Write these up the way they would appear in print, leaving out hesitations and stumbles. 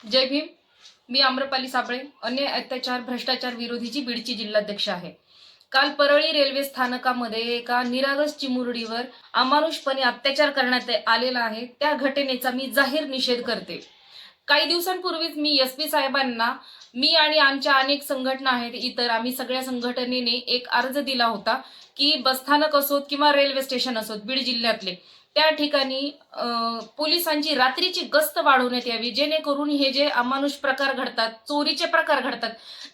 जय भीम. मी आम्रपाली साबळे, अन्याय अत्याचार भ्रष्टाचार विरोधीची बीडची जिल्हाध्यक्ष आहे. काल परळी रेल्वे स्थानकामध्ये एका निरागस चिमुरडीवर अमानुषपणे अत्याचार करण्यात आलेला आहे. त्या घटनेचा मी जाहीर निषेध करते. काही दिवसांपूर्वीच मी एसपी साहेबांना, मी आणि आमच्या अनेक संघटना आहेत इतर, आम्ही सगळ्या संघटनेने एक अर्ज दिला होता की बसस्थानक असोत किंवा रेल्वे स्टेशन असोत बीड जिल्ह्यातले, त्या ठिकाणी पोलिसांची रात्रीची गस्त वाढवण्यात यावी, जेणेकरून हे जे अमानुष प्रकार घडतात, चोरीचे प्रकार घडतात,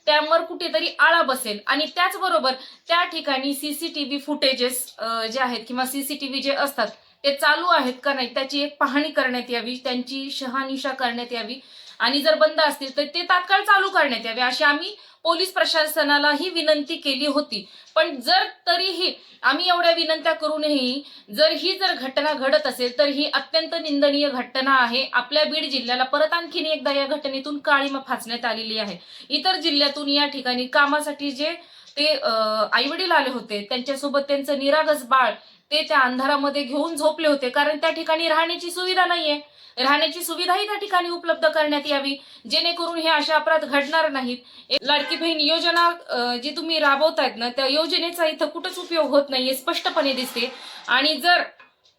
त्यावर कुठेतरी आळा बसेल. आणि त्याचबरोबर त्या ठिकाणी सीसीटीव्ही फुटेजेस जे आहेत किंवा सीसीटीव्ही जे असतात ते चालू आहेत का नाही त्याची एक पाहणी करण्यात यावी, त्यांची शहानिशा करण्यात यावी, आणि जर बंद असतील तर ते तात्काळ चालू करण्यात यावे, अशी आम्ही पोलीस प्रशासनालाही विनंती केली होती. पण जर तरीही आम्ही एवढ्या विनंत्या करूनही जर घटना घडत असेल तर ही अत्यंत निंदनीय घटना आहे. आपल्या बीड जिल्ह्याला परत आणखीन एकदा या घटनेतून काळिमा फासण्यात आलेली आहे. इतर जिल्ह्यातून या ठिकाणी कामासाठी जे ते आईवडील आले होते, त्यांच्यासोबत त्यांचं निरागस बाळ ते त्या अंधारामध्ये घेऊन झोपले होते, कारण त्या ठिकाणी राहण्याची सुविधा नाहीये. राहण्याची सुविधाही त्या ठिकाणी उपलब्ध करण्यात यावी, जेणेकरून हे असे अपराध घडणार नाहीत. लाडकी बहीण योजना जी तुम्ही राबवतायत ना, त्या योजनेचा इथं कुठंच उपयोग होत नाहीये, स्पष्टपणे दिसते. आणि जर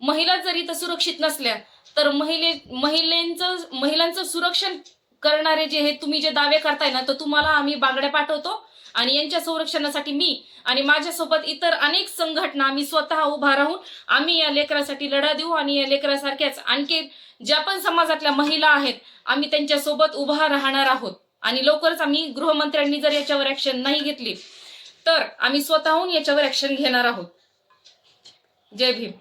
महिला जर इथं सुरक्षित नसल्या तर महिलांचं सुरक्षण करणारे जे हे तुम्ही जे दावे करताय ना, तर तुम्हाला आम्ही बांगड्या पाठवतो आणि यांच्या संरक्षणासाठी मी आणि माझ्यासोबत इतर अनेक संघटना आम्ही स्वतः उभा राहून आम्ही या लेकरासाठी लढा देऊ. आणि या लेकरासारख्याच आणखी ज्या पण समाजातल्या महिला आहेत आम्ही त्यांच्यासोबत उभा राहणार आहोत. आणि लवकरच आम्ही गृहमंत्र्यांनी जर याच्यावर ऍक्शन नाही घेतली तर आम्ही स्वतःहून याच्यावर ऍक्शन घेणार आहोत. जय भीम.